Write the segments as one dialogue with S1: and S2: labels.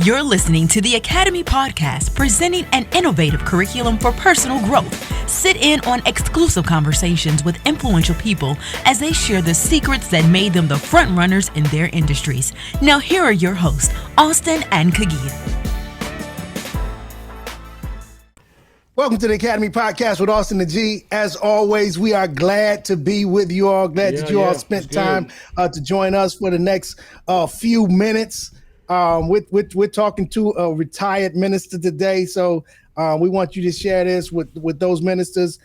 S1: You're listening to the Academy Podcast, presenting an innovative curriculum for personal growth. Sit in on exclusive conversations with influential people as they share the secrets that made them the front runners in their industries. Now here are your hosts, Austin and Kagia.
S2: Welcome to the Academy Podcast with Austin and G. As always, we are glad to be with you all. Glad that you all spent time to join us for the next few minutes. We're talking to a retired minister today, so we want you to share this with those ministers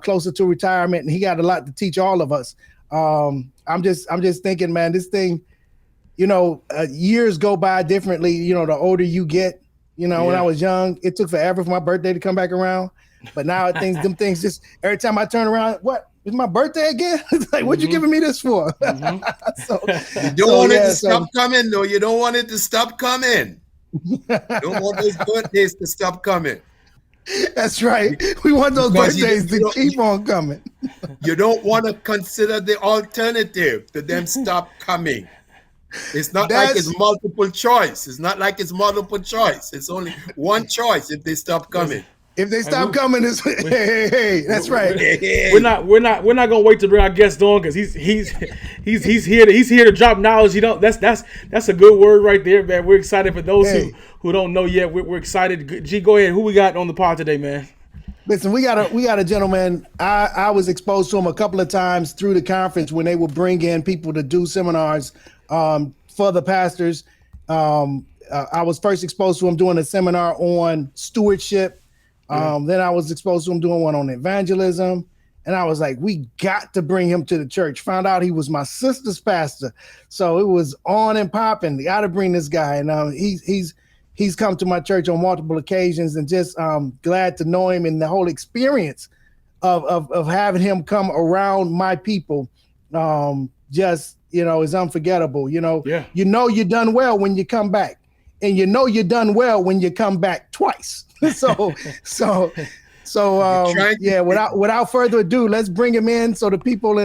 S2: closer to retirement, and he got a lot to teach all of us. I'm just thinking, man, this thing, years go by differently. The older you get. When I was young, it took forever for my birthday to come back around. But now them things just every time I turn around, what? It's my birthday again? It's like, what you giving me this for?
S3: You don't want it to stop coming, though. You don't want it to stop coming. You don't want those birthdays to stop coming.
S2: That's right. We want those birthdays to keep on coming.
S3: You don't want to consider the alternative to them stop coming. It's not like it's multiple choice. It's not like it's multiple choice. It's only one choice if they stop coming.
S2: If they stop coming, it's hey. That's right.
S4: We're not gonna wait to bring our guest on because he's here to drop knowledge. That's a good word right there, man. We're excited for those who don't know yet. We're excited. G, go ahead. Who we got on the pod today, man?
S2: Listen, we got a gentleman. I was exposed to him a couple of times through the conference when they would bring in people to do seminars for the pastors. I was first exposed to him doing a seminar on stewardship. Then I was exposed to him doing one on evangelism. And I was like, we got to bring him to the church. Found out he was my sister's pastor. So it was on and popping. Got to bring this guy. And he's come to my church on multiple occasions, and just glad to know him, and the whole experience of having him come around my people is unforgettable. You're done well when you come back, and you're done well when you come back twice. Without further ado, let's bring him in so the people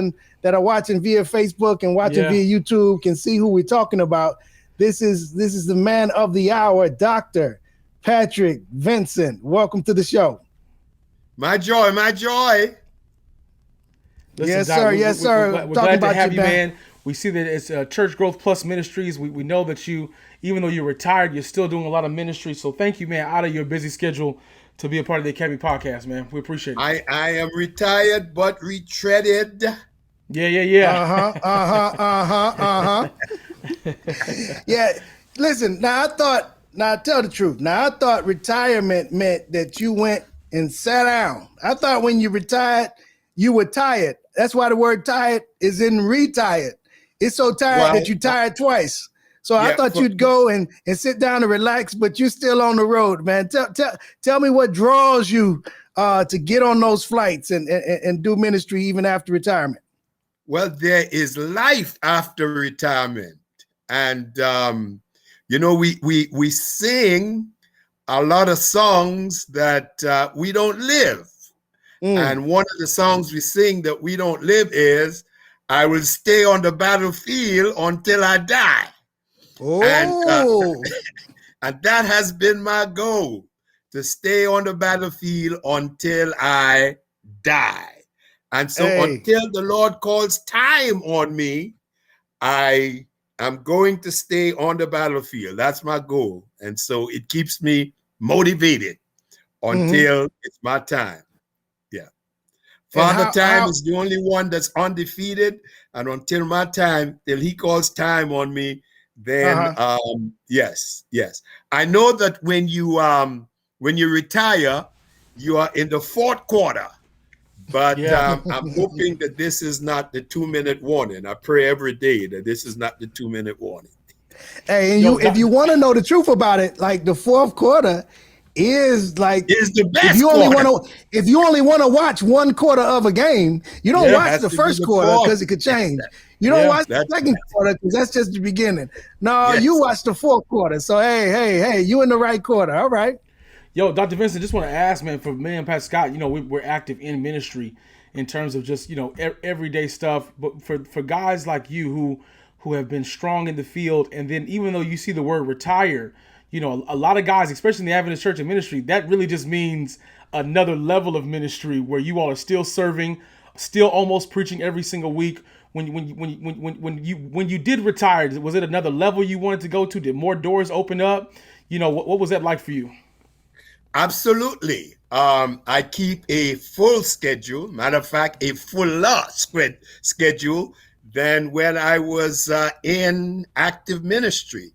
S2: that are watching via Facebook and watching via YouTube can see who we're talking about. This is the man of the hour, Dr. Patrick Vincent. Welcome to the show.
S3: My joy.
S2: Listen, yes,
S4: Doc,
S2: sir. Yes, sir.
S4: We're glad to have you, man. We see that it's Church Growth Plus Ministries. We know that you, even though you're retired, you're still doing a lot of ministry. So thank you, man, out of your busy schedule to be a part of the Academy Podcast, man. We appreciate it.
S3: I am retired but retreaded.
S4: Yeah.
S2: Yeah. Listen, now tell the truth. Now I thought retirement meant that you went and sat down. I thought when you retired, you were tired. That's why the word tired is in retired. It's so tired that you tired twice. So I thought you'd go and sit down and relax, but you're still on the road, man. Tell me what draws you to get on those flights and do ministry even after retirement.
S3: Well, there is life after retirement. And, we sing a lot of songs that we don't live. And one of the songs we sing that we don't live is, I will stay on the battlefield until I die.
S2: Oh.
S3: And that has been my goal, to stay on the battlefield until I die. And so until the Lord calls time on me, I am going to stay on the battlefield. That's my goal. And so it keeps me motivated until it's my time. Yeah. Father Time is the only one that's undefeated. And until my time, till he calls time on me, then yes. I know that when you retire, you are in the fourth quarter. But I'm hoping that this is not the 2-minute warning. I pray every day that this is not the 2-minute warning.
S2: Hey, and if you want to know the truth about it, like the fourth quarter is
S3: the best.
S2: If you only want to watch one quarter of a game, you don't watch the first quarter because it could change. You don't watch the second quarter because that's just the beginning. No, you watch the fourth quarter. So hey, you in the right quarter. All right.
S4: Yo, Dr. Vincent, just want to ask, man, for me and Pat Scott, we're active in ministry in terms of just, everyday stuff. But for guys like you who have been strong in the field, and then even though you see the word retire, you know, a lot of guys, especially in the Adventist church and ministry, that really just means another level of ministry where you all are still serving, still almost preaching every single week. When you did retire, was it another level you wanted to go to? Did more doors open up? You know, what was that like for you?
S3: Absolutely. I keep a full schedule. Matter of fact, a fuller schedule than when I was in active ministry.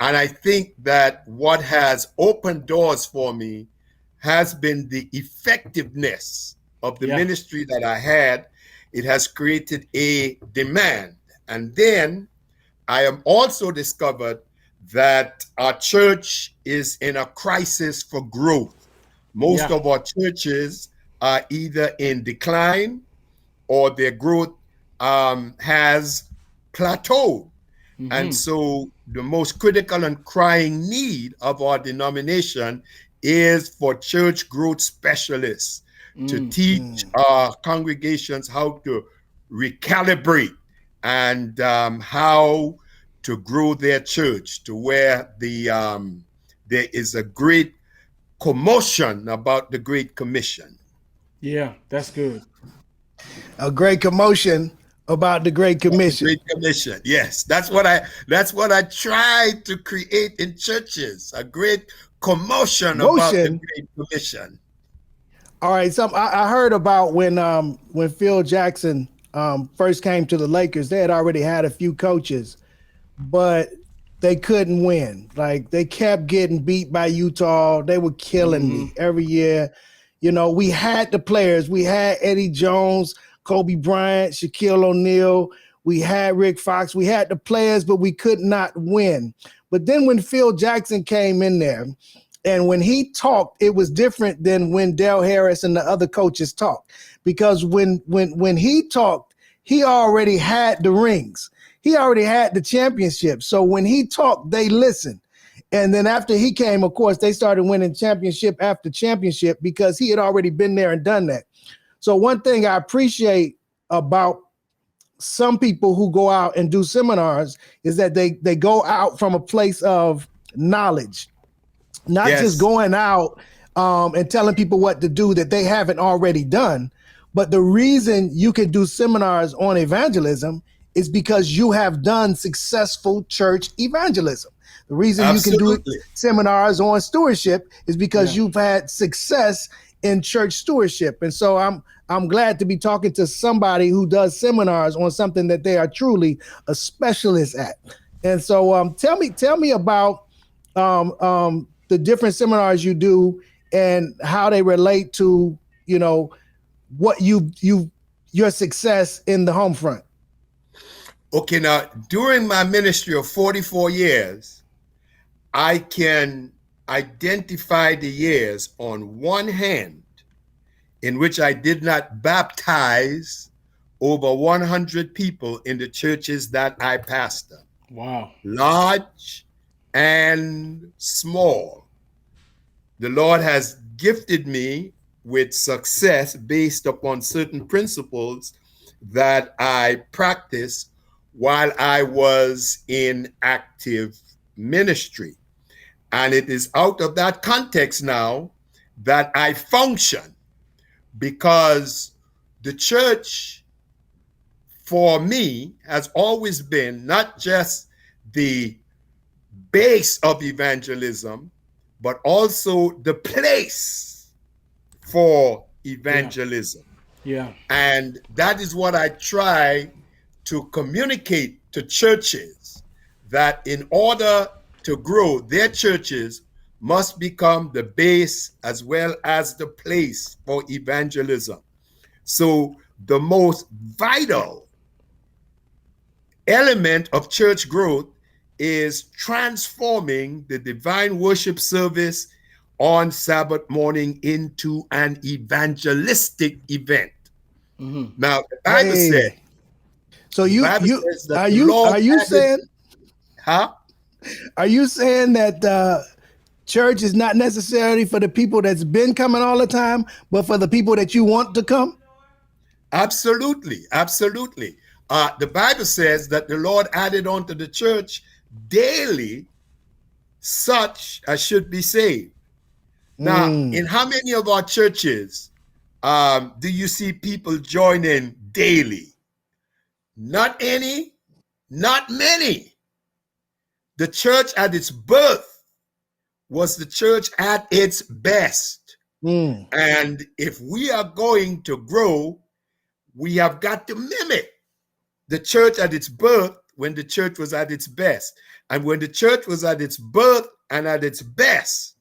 S3: And I think that what has opened doors for me has been the effectiveness of the ministry that I had. It has created a demand. And then I am also discovered that our church is in a crisis for growth. Most of our churches are either in decline or their growth has plateaued. And so the most critical and crying need of our denomination is for church growth specialists to teach our congregations how to recalibrate and how to grow their church to where there is a great commotion about the Great Commission.
S4: Yeah, that's good.
S2: A great commotion about the Great Commission.
S3: The Great Commission, yes, that's what I try to create in churches. A great commotion about the Great Commission.
S2: All right, so I heard about when Phil Jackson first came to the Lakers. They had already had a few coaches, but they couldn't win. Like, they kept getting beat by Utah. They were killing me every year. You know, we had the players. We had Eddie Jones, Kobe Bryant, Shaquille O'Neal. We had Rick Fox. We had the players, but we could not win. But then when Phil Jackson came in there, and when he talked, it was different than when Del Harris and the other coaches talked. Because when he talked, he already had the rings. He already had the championship. So when he talked, they listened. And then after he came, of course, they started winning championship after championship because he had already been there and done that. So one thing I appreciate about some people who go out and do seminars is that they go out from a place of knowledge, not just going out and telling people what to do that they haven't already done. But the reason you can do seminars on evangelism is because you have done successful church evangelism. The reason you can do seminars on stewardship is because you've had success in church stewardship. And so I'm glad to be talking to somebody who does seminars on something that they are truly a specialist at. And so tell me about the different seminars you do and how they relate to, you know, what your success in the home front.
S3: Okay, now during my ministry of 44 years, I can identify the years on one hand in which I did not baptize over 100 people in the churches that I pastor.
S4: Wow.
S3: Large and small. The Lord has gifted me with success based upon certain principles that I practiced while I was in active ministry. And it is out of that context now that I function, because the church for me has always been not just the base of evangelism, but also the place for evangelism.
S4: Yeah.
S3: And that is what I try to communicate to churches, that in order to grow, their churches must become the base as well as the place for evangelism. So the most vital element of church growth is transforming the divine worship service on Sabbath morning into an evangelistic event. Now, the Bible said.
S2: So are you saying that church is not necessarily for the people that's been coming all the time, but for the people that you want to come?
S3: Absolutely, absolutely. The Bible says that the Lord added onto the church daily such as should be saved. Now, in how many of our churches do you see people joining daily? Not any, not many. The church at its birth was the church at its best. And if we are going to grow, we have got to mimic the church at its birth when the church was at its best. And when the church was at its birth and at its best,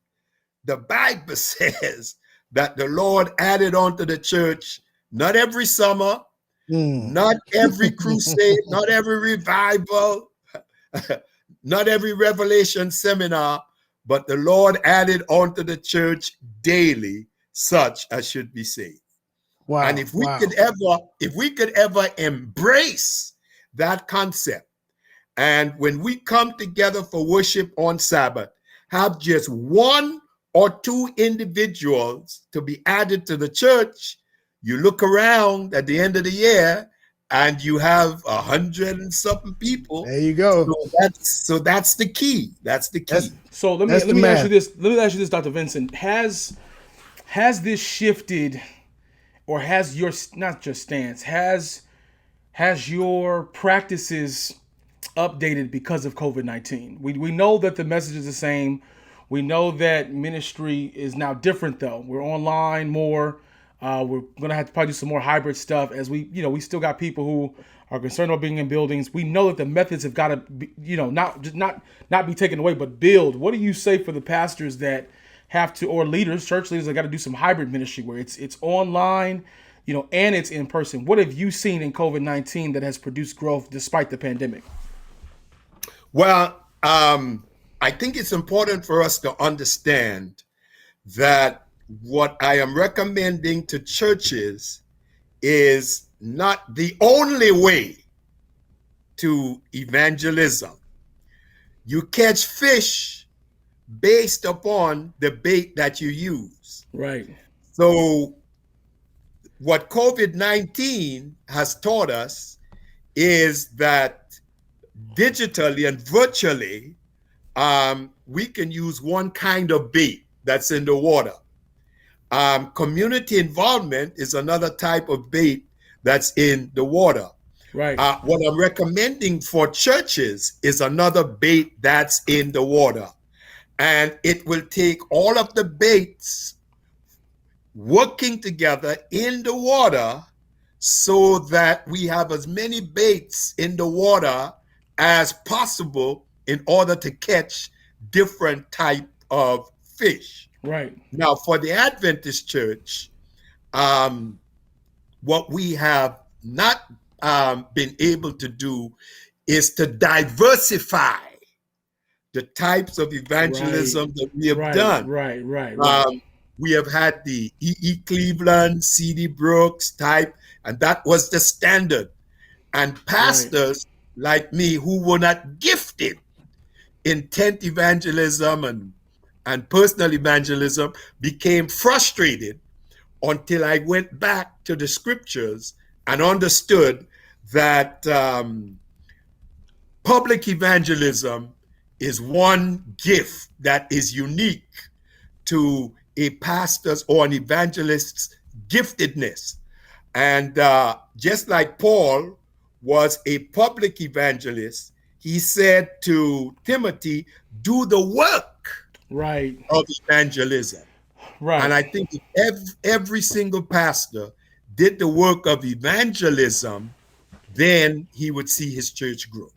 S3: the Bible says that the Lord added on to the church, not every summer, not every crusade, not every revival, not every revelation seminar, but the Lord added on to the church daily such as should be saved. Wow. And if we could ever embrace that concept, and when we come together for worship on Sabbath, have just one or two individuals to be added to the church, you look around at the end of the year and you have 100 and something people.
S2: There you go.
S3: So that's the key. That's the key.
S4: So let me ask you this. Let me ask you this, Dr. Vincent. Has this shifted, or has your, not just stance, has your practices updated because of COVID-19? We know that the message is the same. We know that ministry is now different, though. We're online more. We're going to have to probably do some more hybrid stuff, as we still got people who are concerned about being in buildings. We know that the methods have got to be, not be taken away, but build. What do you say for the pastors that have to, or leaders, church leaders that got to do some hybrid ministry where it's online, and it's in person? What have you seen in COVID-19 that has produced growth despite the pandemic?
S3: Well, I think it's important for us to understand that what I am recommending to churches is not the only way to evangelism. You catch fish based upon the bait that you use.
S4: Right.
S3: So what COVID-19 has taught us is that digitally and virtually, we can use one kind of bait that's in the water. Community involvement is another type of bait that's in the water.
S4: Right.
S3: What I'm recommending for churches is another bait that's in the water. And it will take all of the baits working together in the water so that we have as many baits in the water as possible in order to catch different type of fish.
S4: Right.
S3: Now, for the Adventist church, what we have not been able to do is to diversify the types of evangelism that we have done.
S4: Right.
S3: We have had the E.E. Cleveland, C.D. Brooks type, and that was the standard. And pastors like me who were not gifted in tent evangelism and personal evangelism became frustrated until I went back to the scriptures and understood that public evangelism is one gift that is unique to a pastor's or an evangelist's giftedness. And just like Paul was a public evangelist, he said to Timothy, do the work of evangelism.
S4: Right.
S3: And I think if every single pastor did the work of evangelism, then he would see his church grow.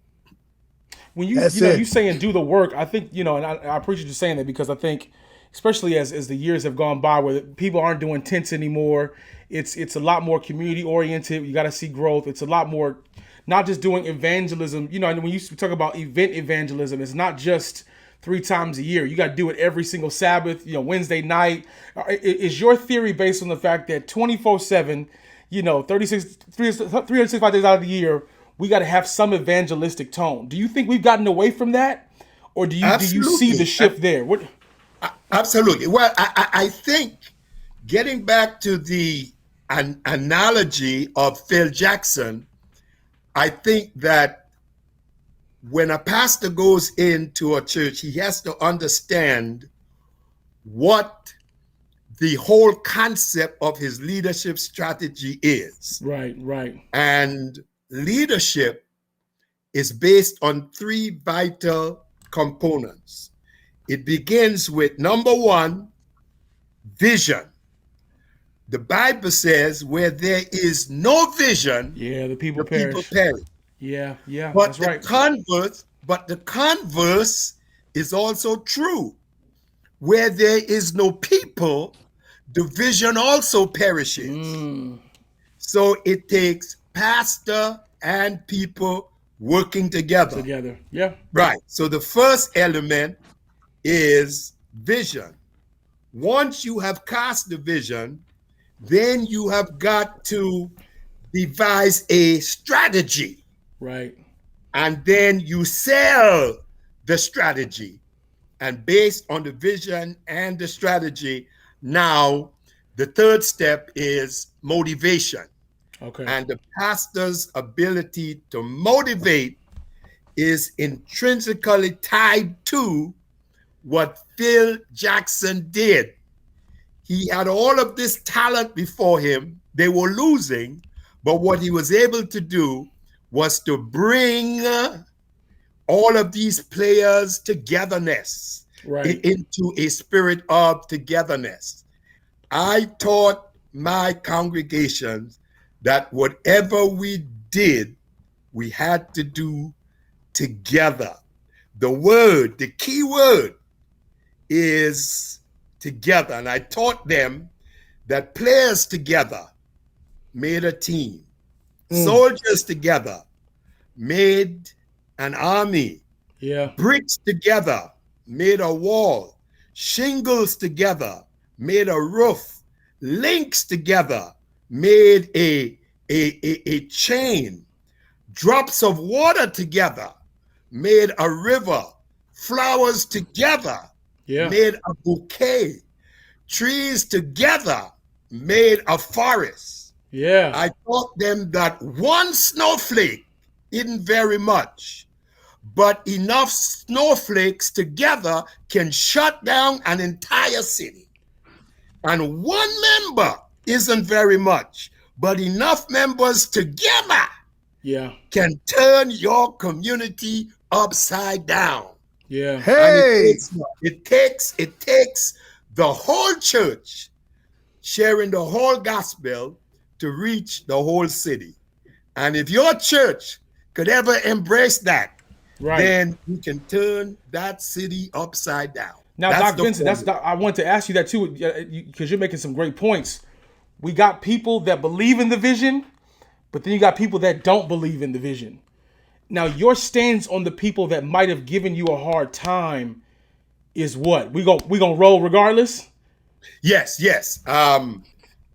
S4: When you saying do the work, I think, and I appreciate you saying that, because I think, especially as the years have gone by, where people aren't doing tents anymore, it's a lot more community oriented. You got to see growth. It's a lot more, not just doing evangelism. When you talk about event evangelism, it's not just 3 times a year. You got to do it every single Sabbath, Wednesday night. Is your theory based on the fact that 24/7, 365 days out of the year, we got to have some evangelistic tone? Do you think we've gotten away from that, or do you see the shift there? What?
S3: Absolutely. Well, I think, getting back to the analogy of Phil Jackson, I think that when a pastor goes into a church, he has to understand what the whole concept of his leadership strategy is.
S4: Right, right.
S3: And leadership is based on 3 vital components. It begins with number 1, vision. The Bible says where there is no vision,
S4: the people perish. Yeah,
S3: but
S4: that's right.
S3: The converse is also true. Where there is no people, the vision also perishes. So it takes pastor and people working together.
S4: Yeah.
S3: Right. So the first element is vision. Once you have cast the vision, then you have got to devise a strategy.
S4: Right.
S3: And then you sell the strategy. And based on the vision and the strategy, now the third step is motivation.
S4: Okay.
S3: And the pastor's ability to motivate is intrinsically tied to what Phil Jackson did. He had all of this talent before him. They were losing, but what he was able to do was to bring all of these players togetherness, into a spirit of togetherness. I taught my congregations that whatever we did, we had to do together. The key word is together. And I taught them that players together made a team. Soldiers together made an army.
S4: Yeah.
S3: Bricks together made a wall. Shingles together made a roof. Links together made a chain. Drops of water together made a river. Flowers together made a bouquet. Trees together made a forest.
S4: Yeah.
S3: I taught them that one snowflake isn't very much, but enough snowflakes together can shut down an entire city. And one member isn't very much, but enough members together can turn your community upside down.
S4: Yeah.
S2: Hey,
S3: it takes the whole church sharing the whole gospel to reach the whole city. And if your church could ever embrace that, then you can turn that city upside down.
S4: Now, Dr. Vincent, I want to ask you that too, because you're making some great points. We got people that believe in the vision, but then you got people that don't believe in the vision. Now, your stance on the people that might have given you a hard time is what? We gonna roll regardless?
S3: Yes.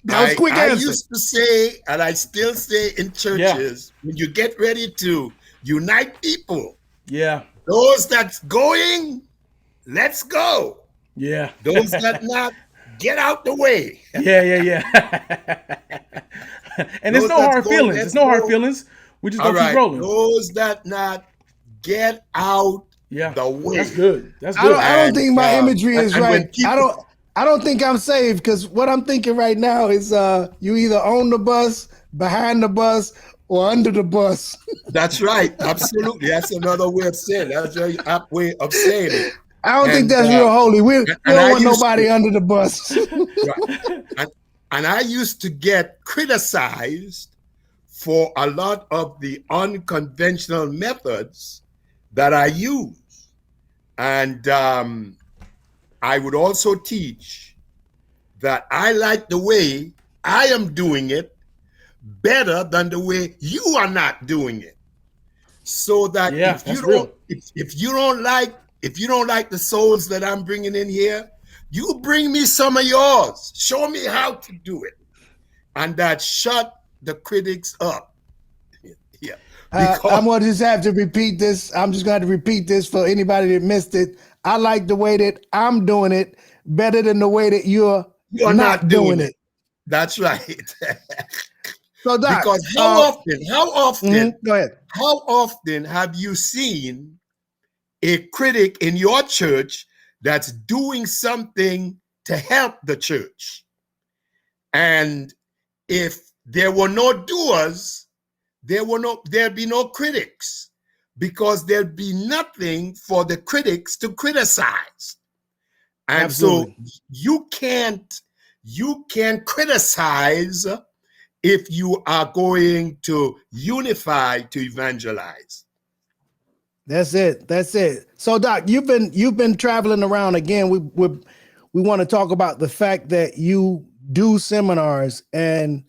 S2: That was a quick answer.
S3: I used to say, and I still say in churches, when you get ready to unite people, those that's going, let's go.
S4: Yeah.
S3: Those that not, get out the way.
S4: Yeah. And there's no hard feelings. There's no hard feelings. We just gonna keep rolling.
S3: Those that not, get out the way.
S4: That's good.
S2: I don't think my imagery is right. I don't think I'm saved, because what I'm thinking right now is you either on the bus, behind the bus, or under the bus.
S3: That's right. Absolutely. That's another way of saying it. That's a very apt way of saying it.
S2: I don't think that's real holy. We don't want nobody under the bus.
S3: Right. And I used to get criticized for a lot of the unconventional methods that I use. And I would also teach that I like the way I am doing it better than the way you are not doing it. So that if you don't like the souls that I'm bringing in here, you bring me some of yours. Show me how to do it. And that shut the critics up.
S2: I'm going to just have to repeat this. I'm just going to repeat this for anybody that missed it. I like the way that I'm doing it better than the way that you're not doing it.
S3: That's right.
S2: So, Doc,
S3: because how often,
S2: go ahead.
S3: how often have you seen a critic in your church that's doing something to help the church? And if there were no doers, there'd be no critics, because there'd be nothing for the critics to criticize. And
S2: Absolutely.
S3: so you can't criticize if you are going to unify to evangelize.
S2: That's it. So, Doc, you've been traveling around again. We want to talk about the fact that you do seminars, and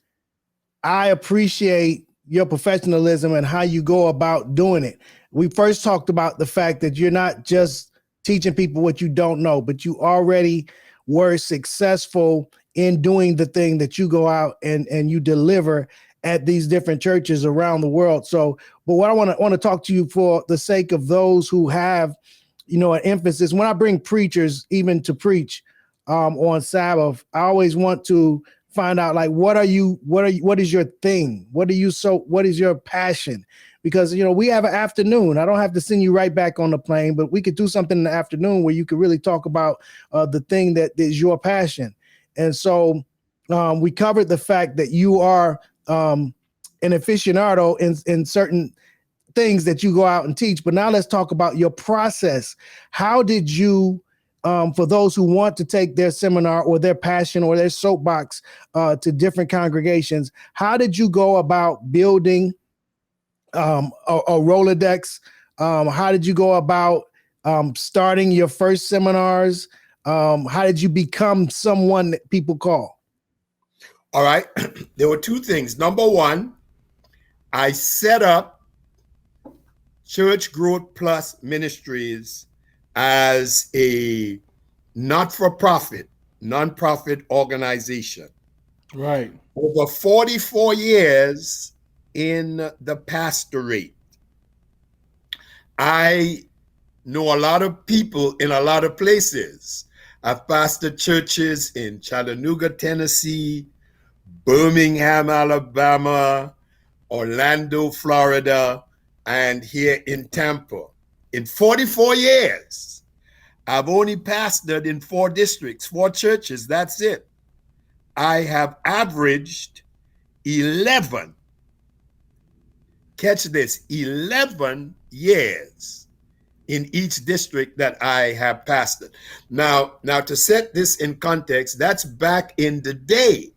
S2: I appreciate your professionalism and how you go about doing it. We first talked about the fact that you're not just teaching people what you don't know, but you already were successful in doing the thing that you go out and you deliver at these different churches around the world. So, but what I want to talk to you for the sake of those who have, an emphasis. When I bring preachers even to preach on Sabbath, I always want to find out, like, what is your thing? What is your passion? Because, we have an afternoon. I don't have to send you right back on the plane, but we could do something in the afternoon where you could really talk about the thing that is your passion. And so we covered the fact that you are an aficionado in certain things that you go out and teach. But now let's talk about your process. How did you, for those who want to take their seminar or their passion or their soapbox to different congregations, how did you go about building a Rolodex? How did you go about starting your first seminars? How did you become someone that people call?
S3: All right. There were two things. Number one, I set up Church Growth Plus Ministries as a not-for-profit, non-profit organization.
S4: Right.
S3: Over 44 years in the pastorate. I know a lot of people in a lot of places. I've pastored churches in Chattanooga, Tennessee, Birmingham, Alabama, Orlando, Florida, and here in Tampa. In 44 years, I've only pastored in 4 districts, 4 churches, that's it. I have averaged 11, catch this, 11 years in each district that I have pastored. Now to set this in context, that's back in the day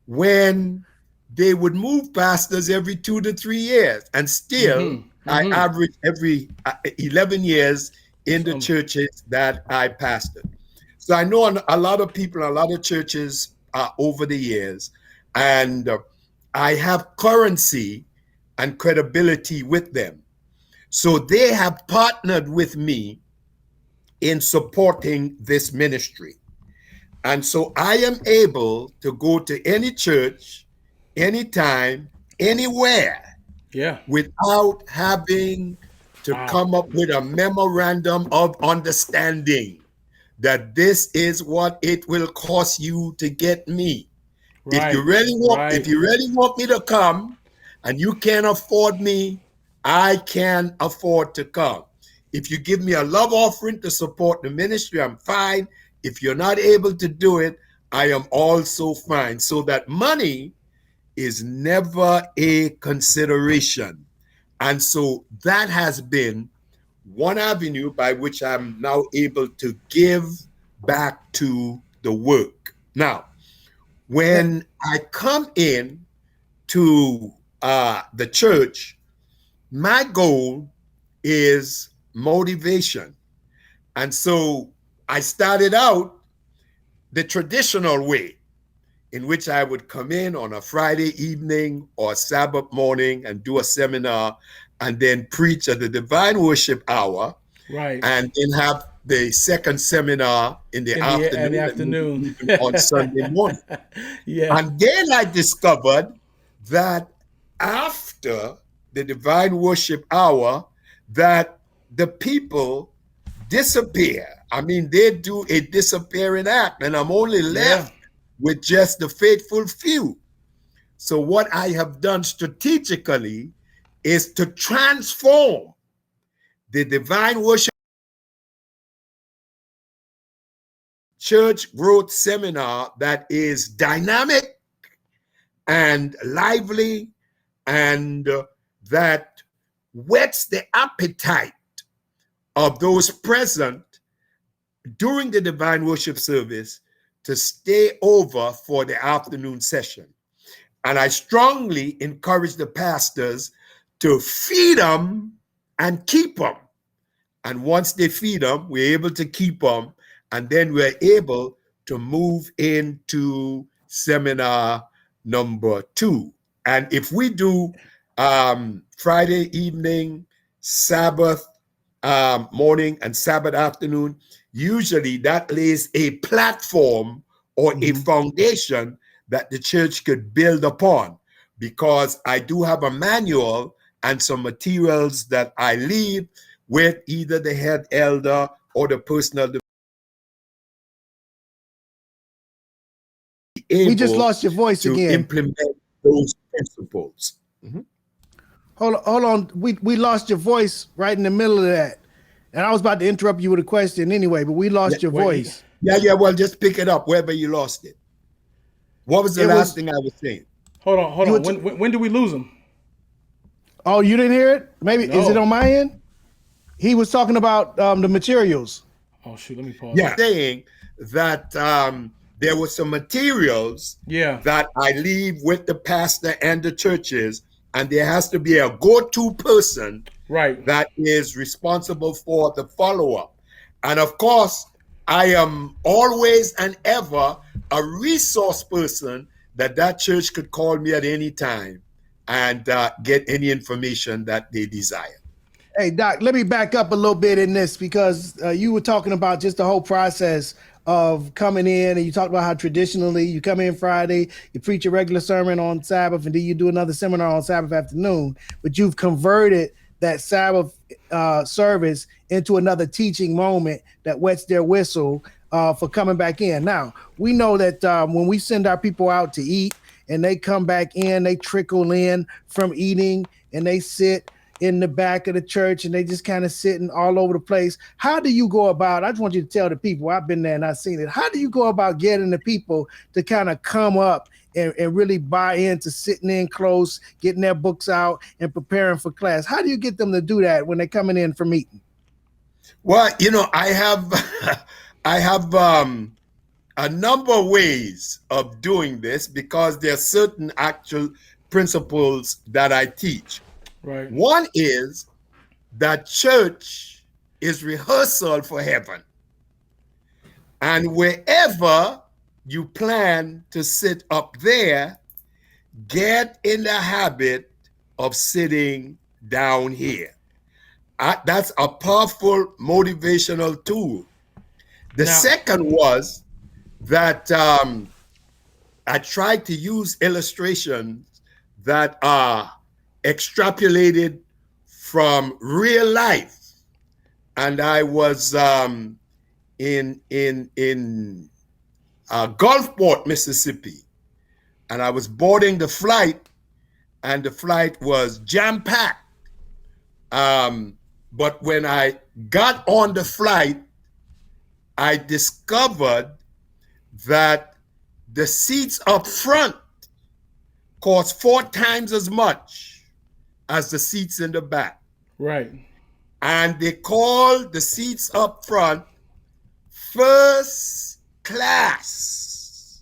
S3: when they would move pastors every 2 to 3 years, and still I averaged every 11 years in the churches that I pastored. So I know a lot of people, a lot of churches over the years, and I have currency and credibility with them. So they have partnered with me in supporting this ministry. And so I am able to go to any church, anytime, anywhere, without having to come up with a memorandum of understanding that this is what it will cost you to get me. Right. If you really want me to come and you can't afford me, I can afford to come. If you give me a love offering to support the ministry, I'm fine. If you're not able to do it, I am also fine. So that money is never a consideration. And so that has been one avenue by which I'm now able to give back to the work. Now, when I come in to the church, my goal is motivation. And so I started out the traditional way, in which I would come in on a Friday evening or Sabbath morning and do a seminar and then preach at the divine worship hour. Right. And then have the second seminar in the afternoon. On Sunday morning. And then I discovered that after the divine worship hour, that the people disappear. I mean, they do a disappearing act, and I'm only left with just the faithful few. So what I have done strategically is to transform the divine worship church growth seminar that is dynamic and lively and that whets the appetite of those present during the divine worship service to stay over for the afternoon session. And I strongly encourage the pastors to feed them and keep them. And once they feed them, we're able to keep them. And then we're able to move into seminar number 2. And if we do Friday evening, Sabbath morning, and Sabbath afternoon, usually that lays a platform or a foundation that the church could build upon, because I do have a manual and some materials that I leave with either the head elder or the personal.
S2: We just lost your voice
S3: to
S2: again.
S3: Implement those principles.
S2: Hold on. We lost your voice right in the middle of that. And I was about to interrupt you with a question anyway, but we lost your voice.
S3: Yeah. Well, just pick it up wherever you lost it. What was the last thing I was saying?
S4: Hold on. When do we lose him?
S2: Oh, you didn't hear it? Maybe
S4: No.
S2: Is it on my end? He was talking about the materials.
S4: Oh shoot, let me pause.
S3: Yeah, saying that there were some materials that I leave with the pastor and the churches, and there has to be a go-to person that is responsible for the follow-up. And of course, I am always and ever a resource person that church could call me at any time and get any information that they desire.
S2: Hey, Doc, let me back up a little bit in this, because you were talking about just the whole process of coming in, and you talked about how traditionally you come in Friday, you preach a regular sermon on Sabbath, and then you do another seminar on Sabbath afternoon, but you've converted that Sabbath service into another teaching moment that wets their whistle for coming back in. Now, we know that when we send our people out to eat and they come back in, they trickle in from eating and they sit in the back of the church and they just kind of sitting all over the place. How do you go about, I just want you to tell the people, I've been there and I've seen it. How do you go about getting the people to kind of come up and really buy into sitting in close, getting their books out and preparing for class? How do you get them to do that when they're coming in from eating?
S3: Well, I have a number of ways of doing this, because there are certain actual principles that I teach.
S4: Right.
S3: One is that church is rehearsal for heaven. And wherever you plan to sit up there, get in the habit of sitting down here. That's a powerful motivational tool. The second was that I tried to use illustrations that are extrapolated from real life. And I was in Gulfport, Mississippi, and I was boarding the flight, and the flight was jam-packed. But when I got on the flight, I discovered that the seats up front cost 4 times as much as the seats in the back.
S4: Right.
S3: And they call the seats up front first class.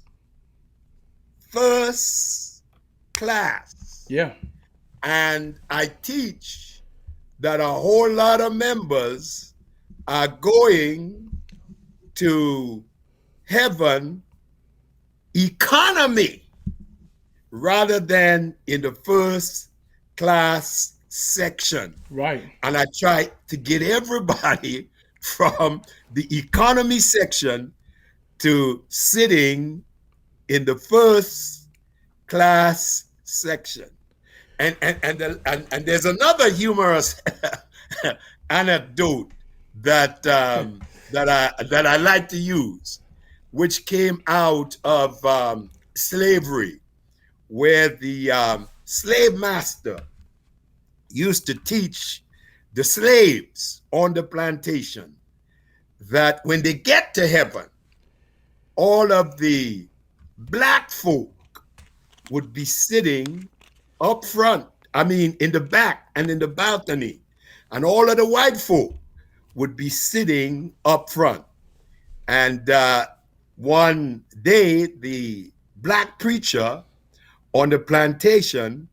S3: First class.
S4: Yeah.
S3: And I teach that a whole lot of members are going to heaven economy rather than in the first class section.
S4: Right.
S3: And I try to get everybody from the economy section to sitting in the first class section. And there's another humorous anecdote that I like to use, which came out of slavery, where the slave master used to teach the slaves on the plantation that when they get to heaven, all of the black folk would be sitting up front, in the back and in the balcony, and all of the white folk would be sitting up front. And one day, the black preacher on the plantation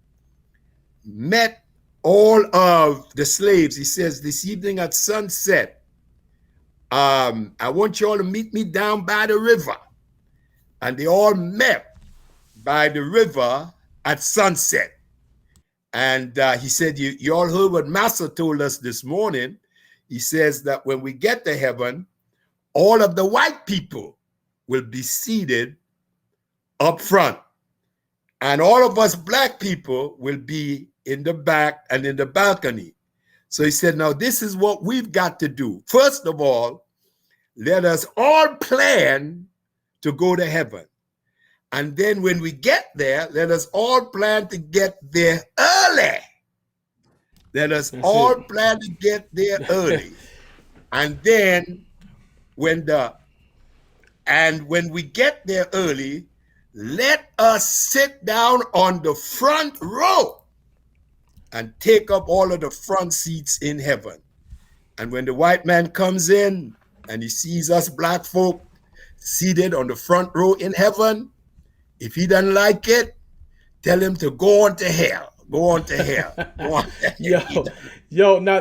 S3: met all of the slaves. He says, this evening at sunset, I want you all to meet me down by the river. And they all met by the river at sunset. And he said, you all heard what Master told us this morning. He says that when we get to heaven, all of the white people will be seated up front. And all of us black people will be in the back and in the balcony. So he said, now this is what we've got to do. First of all, let us all plan to go to heaven. And then when we get there, let us all plan to get there early. Let us all plan to get there early. And then when we get there early, let us sit down on the front row and take up all of the front seats in heaven. And when the white man comes in and he sees us black folk seated on the front row in heaven, if he doesn't like it, tell him to go on to hell. Go on to hell. Go on to hell.
S4: Now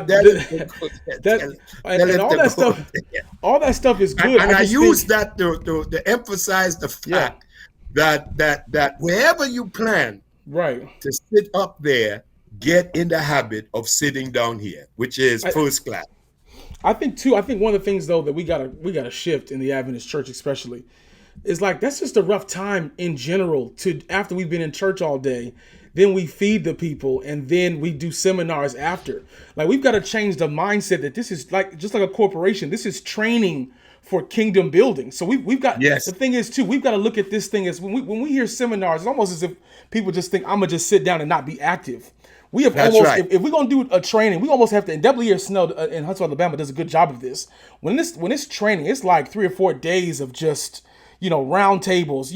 S4: all that stuff is good.
S3: And I use that to emphasize the fact that wherever you plan to sit up there, get in the habit of sitting down here, which is first class.
S4: I think one of the things though that we gotta shift in the Adventist church especially is like that's just a rough time in general to after we've been in church all day, then we feed the people and then we do seminars after. Like we've got to change the mindset that this is like just like a corporation. This is training for kingdom building. So we've got the thing is too, we've got to look at this thing as when we hear seminars, it's almost as if people just think I'm gonna just sit down and not be active. We have if we're gonna do a training, we almost have to. And W. Snow in Huntsville, Alabama, does a good job of this. When it's training, it's like 3 or 4 days of just round tables,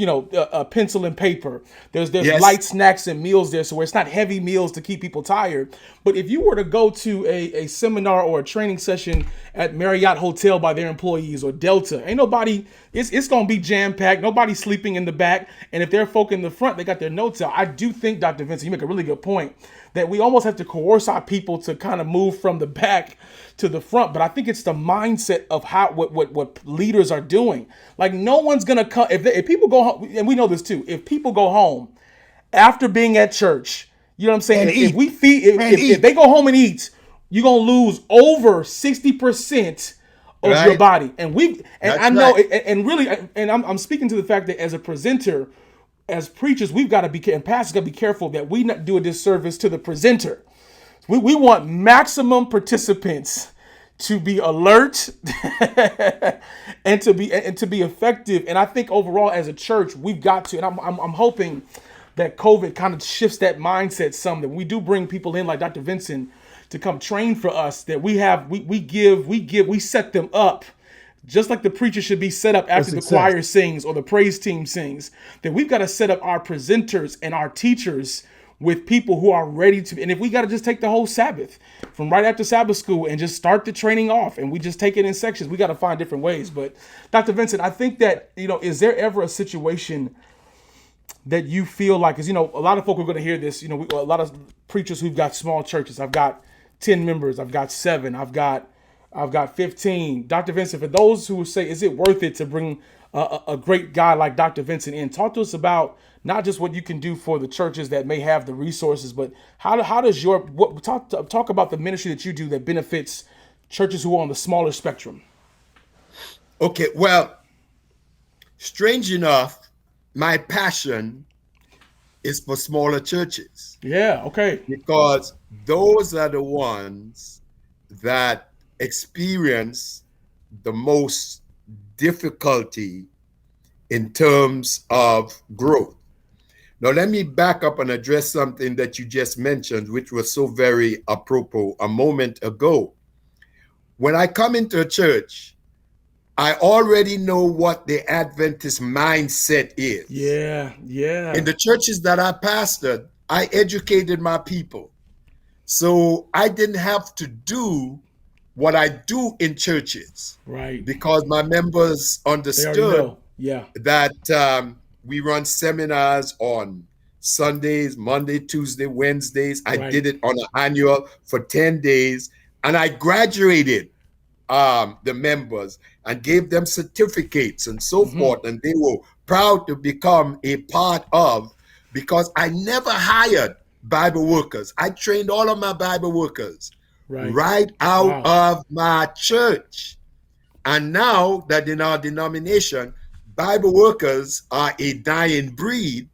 S4: pencil and paper. There's light snacks and meals there, so where it's not heavy meals to keep people tired. But if you were to go to a seminar or a training session at Marriott Hotel by their employees or Delta, ain't nobody. It's gonna be jam packed. Nobody sleeping in the back, and if they're folk in the front, they got their notes out. I do think, Dr. Vincent, you make a really good point that we almost have to coerce our people to kind of move from the back to the front. But I think it's the mindset of what leaders are doing. Like no one's gonna come if people go home, and we know this too. If people go home after being at church, you know what I'm saying? If they go home and eat, you're gonna lose over 60% of your body. And I know, and really, and I'm speaking to the fact that as a presenter, as preachers, we've got to be, and pastors got to be careful that we not do a disservice to the presenter. We want maximum participants to be alert and to be effective. And I think overall as a church, we've got to, and I'm hoping that COVID kind of shifts that mindset some, that we do bring people in like Dr. Vincent to come train for us, that we set them up. Just like the preacher should be set up after the choir sings or the praise team sings, that we've got to set up our presenters and our teachers with people who are ready to. And if we got to just take the whole Sabbath from right after Sabbath school and just start the training off and we just take it in sections, we got to find different ways. But Dr. Vincent, I think that, is there ever a situation that you feel like, because, a lot of folk are going to hear this, a lot of preachers who've got small churches. I've got 10 members. I've got 7. I've got 15. Dr. Vincent, for those who say, is it worth it to bring a great guy like Dr. Vincent in? Talk to us about not just what you can do for the churches that may have the resources, but how does talk about the ministry that you do that benefits churches who are on the smaller spectrum?
S3: Okay, well, strange enough, my passion is for smaller churches.
S4: Yeah, okay.
S3: Because those are the ones that experience the most difficulty in terms of growth. Now, let me back up and address something that you just mentioned, which was so very apropos a moment ago. When I come into a church, I already know what the Adventist mindset is.
S4: Yeah.
S3: In the churches that I pastored, I educated my people. So I didn't have to do what I do in churches.
S4: Right.
S3: Because my members understood that we run seminars on Sundays, Monday, Tuesday, Wednesdays. I did it on an annual for 10 days. And I graduated the members and gave them certificates and so forth. And they were proud to become a part of, because I never hired Bible workers. I trained all of my Bible workers right out of my church. And now that in our denomination, Bible workers are a dying breed,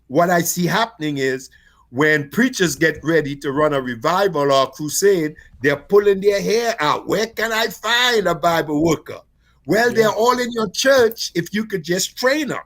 S3: what I see happening is when preachers get ready to run a revival or a crusade, they're pulling their hair out. Where can I find a Bible worker? Well, they're all in your church if you could just train them.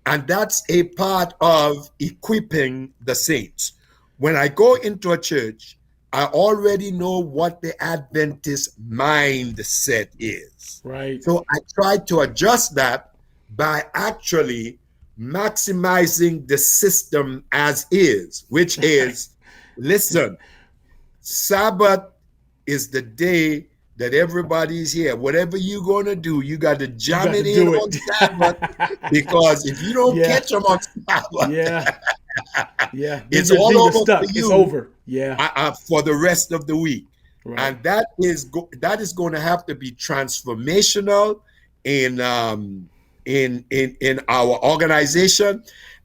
S3: And that's a part of equipping the saints. When I go into a church, I already know what the Adventist mindset is.
S4: Right.
S3: So I try to adjust that by actually maximizing the system as is, which is, listen, Sabbath is the day that everybody's here. Whatever you're going to do, you got to jam it in on Sabbath, because if you don't catch them on Sabbath, it's all over for you.
S4: It's over.
S3: For the rest of the week. Right. And that is going to have to be transformational in our organization.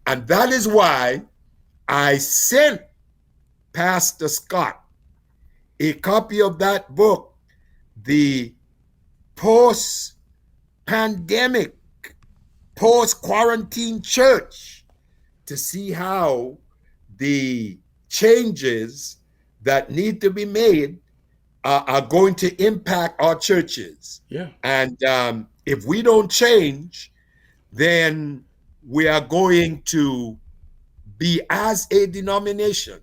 S3: And that is why I sent Pastor Scott a copy of that book, The Post-Pandemic, Post-Quarantine Church, to see how the changes that need to be made are going to impact our churches.
S4: Yeah.
S3: And if we don't change, then we are going to be, as a denomination,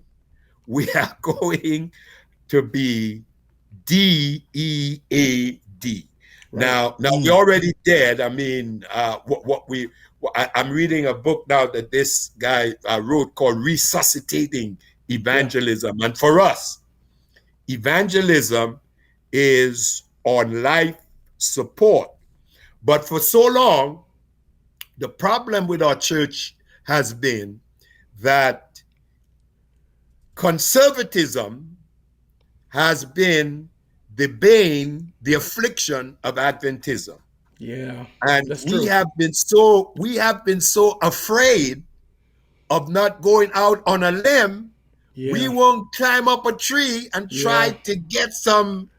S3: we are going to be DEAD. Right. Now we're already dead. I mean, I'm reading a book now that this guy wrote called Resuscitating Evangelism. And for us, evangelism is on life support. But for so long, the problem with our church has been that conservatism has been the bane, the affliction of Adventism.
S4: Yeah.
S3: And we have been so afraid of not going out on a limb. Yeah. We won't climb up a tree and try to get some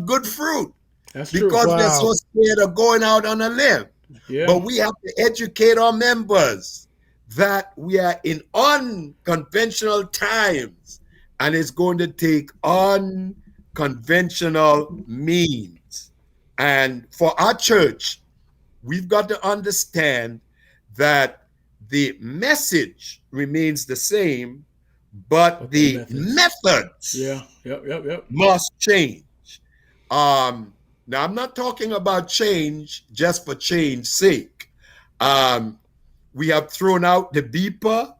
S3: good fruit.
S4: That's
S3: because
S4: true.
S3: they're so scared of going out on a limb.
S4: Yeah.
S3: But we have to educate our members that we are in unconventional times, and it's going to take unconventional means. And for our church, we've got to understand that the message remains the same, but the methods must change. Now, I'm not talking about change just for change's sake. We have thrown out the beeper.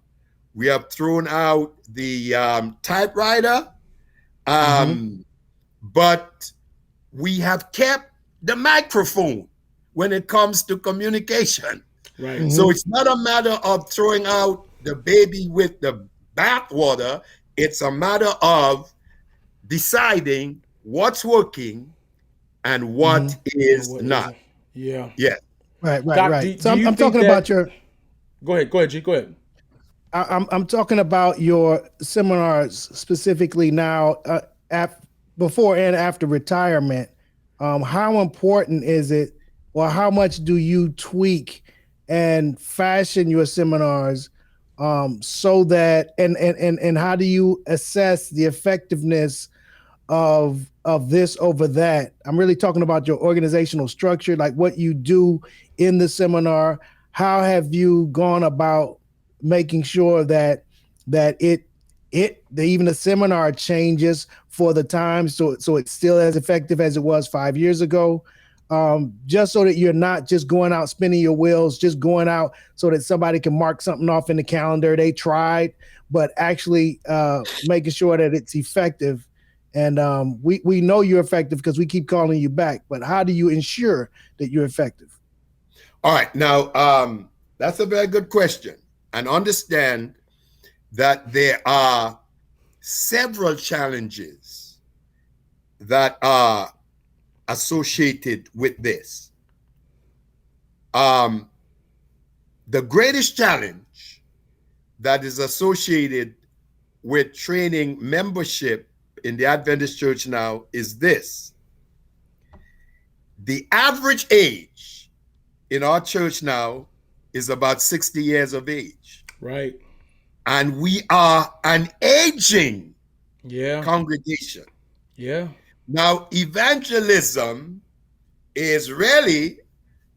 S3: We have thrown out the typewriter. But we have kept the microphone when it comes to communication.
S4: Right. Mm-hmm.
S3: So it's not a matter of throwing out the baby with the bathwater. It's a matter of deciding what's working and what is not.
S4: Yeah.
S3: Yeah.
S2: Right.
S4: Doc,
S2: So I'm talking about your.
S4: Go ahead, G. Go ahead.
S2: I'm talking about your seminars specifically now, before and after retirement. How important is it, or how much do you tweak and fashion your seminars so that, and how do you assess the effectiveness of this over that? I'm really talking about your organizational structure, like what you do in the seminar. How have you gone about making sure that even the seminar changes for the time, so it's still as effective as it was 5 years ago. Just so that you're not just going out spinning your wheels, just going out so that somebody can mark something off in the calendar. They tried, but actually making sure that it's effective. And we know you're effective because we keep calling you back. But how do you ensure that you're effective?
S3: All right. Now, that's a very good question. And understand that there are several challenges that are associated with this. The greatest challenge that is associated with training membership in the Adventist Church now is this. The average age in our church now is about 60 years of age.
S4: Right.
S3: And we are an aging congregation.
S4: Yeah.
S3: Now, evangelism is really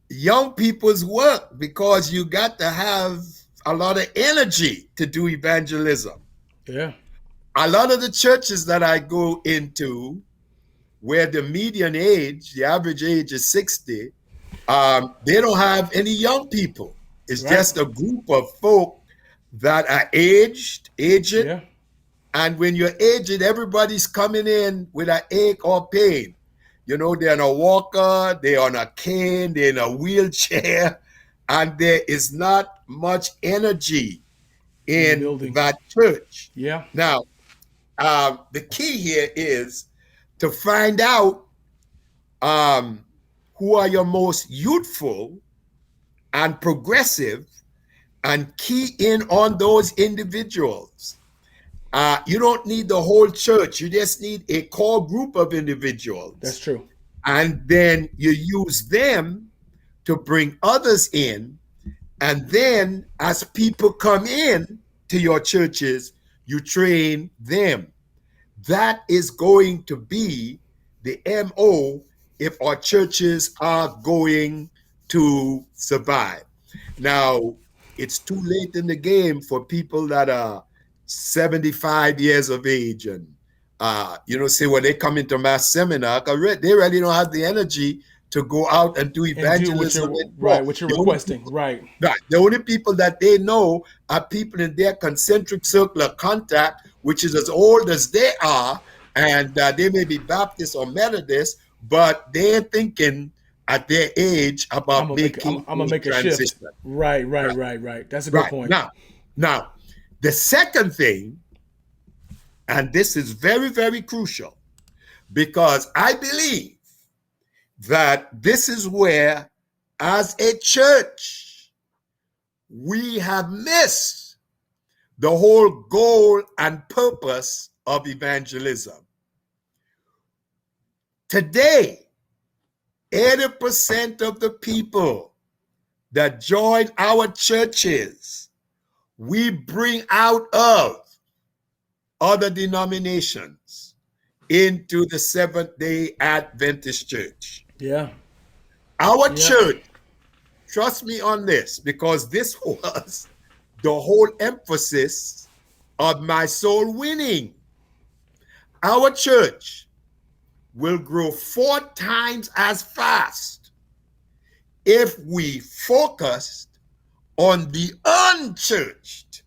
S3: young people's work because you got to have a lot of energy to do evangelism.
S4: Yeah.
S3: A lot of the churches that I go into where the median age, the average age is 60, they don't have any young people. It's just a group of folk that are aged. Yeah. And when you're aged, everybody's coming in with an ache or pain. You know, they're on a walker, they're on a cane, they're in a wheelchair, and there is not much energy in that church.
S4: Yeah.
S3: Now, the key here is to find out who are your most youthful and progressive and key in on those individuals. You don't need the whole church. You just need a core group of individuals.
S4: That's true.
S3: And then you use them to bring others in. And then as people come in to your churches, you train them. That is going to be the MO if our churches are going to survive. Now, it's too late in the game for people that are 75 years of age and, say when they come into mass seminar, they really don't have the energy to go out and do evangelism.
S4: What you're requesting. Right.
S3: The only people that they know are people in their concentric circle of contact, which is as old as they are, and they may be Baptist or Methodist, but they're thinking at their age about
S4: I'm gonna make a shift. Right. That's a good point.
S3: Now, the second thing, and this is very, very crucial, because I believe that this is where, as a church, we have missed the whole goal and purpose of evangelism. Today, 80% of the people that join our churches, we bring out of other denominations into the Seventh-day Adventist Church.
S4: Yeah.
S3: Our church, trust me on this, because this was the whole emphasis of my soul winning. Our church will grow 4 times as fast if we focused on the unchurched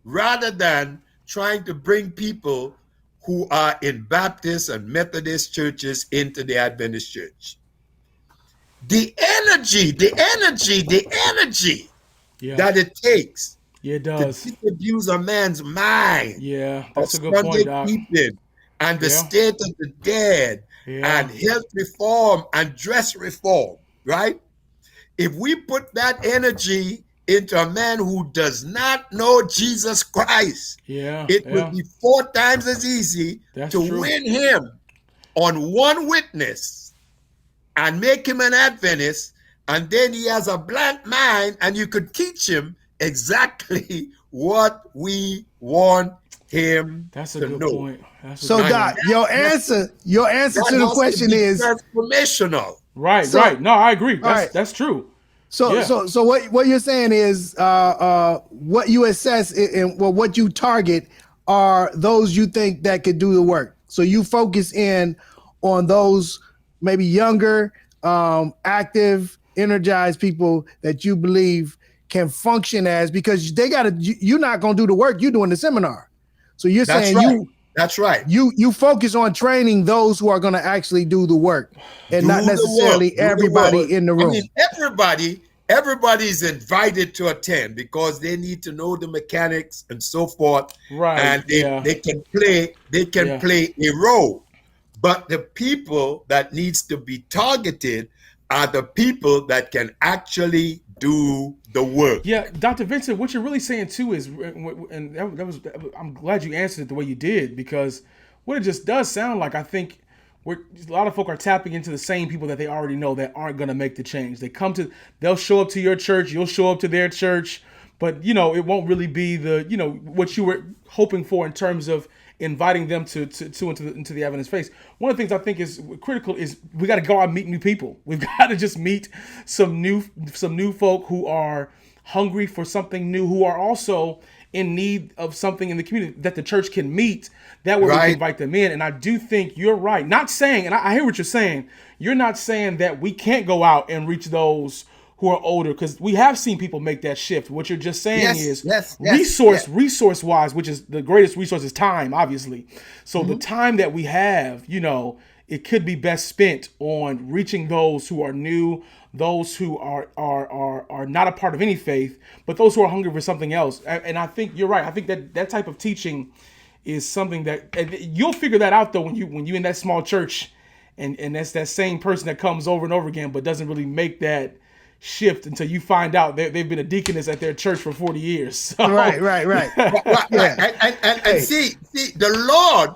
S3: rather than trying to bring people who are in Baptist and Methodist churches into the Adventist church. The energy that it takes to abuse a man's mind.
S4: Yeah, that's a good point, Doc.
S3: And the state of the dead and health reform and dress reform, right? If we put that energy into a man who does not know Jesus Christ, it will be 4 times as easy win him on one witness and make him an Adventist, and then he has a blank mind and you could teach him exactly what we want him
S4: That's a
S3: to
S4: good
S3: know.
S4: Point.
S2: So, Doc, your answer to the question is
S3: transformational.
S4: Right. No, I agree. That's true.
S2: So what you're saying is what you assess and what you target are those you think that could do the work. So you focus in on those maybe younger, active, energized people that you believe can function as, because you're not going to do the work, you're doing the seminar. So you're saying
S3: that's right.
S2: You focus on training those who are going to actually do the work, and not necessarily everybody in the room.
S3: I mean, everybody's invited to attend because they need to know the mechanics and so forth.
S4: Right.
S3: And they can play a role. But the people that needs to be targeted are the people that can actually do the work.
S4: Yeah, Dr. Vincent, what you're really saying too is, and that was, I'm glad you answered it the way you did, because what it just does sound like, I think a lot of folk are tapping into the same people that they already know that aren't going to make the change. They'll show up to your church, you'll show up to their church, but it won't really be what you were hoping for in terms of inviting them into the evidence phase. One of the things I think is critical is we got to go out and meet new people. We've got to just meet some new folk who are hungry for something new, who are also in need of something in the community that the church can meet. That way we can invite them in. And I do think you're right. Not saying, and I hear what you're saying. You're not saying that we can't go out and reach those who are older, because we have seen people make that shift. What you're just saying is resource wise, which is the greatest resource is time, obviously. So the time that we have, it could be best spent on reaching those who are new, those who are not a part of any faith, but those who are hungry for something else. And I think you're right. I think that type of teaching is something that, and you'll figure that out though when you in that small church, and that's that same person that comes over and over again, but doesn't really make that shift until you find out they've been a deaconess at their church for 40 years. So.
S2: Right.
S3: And see, the Lord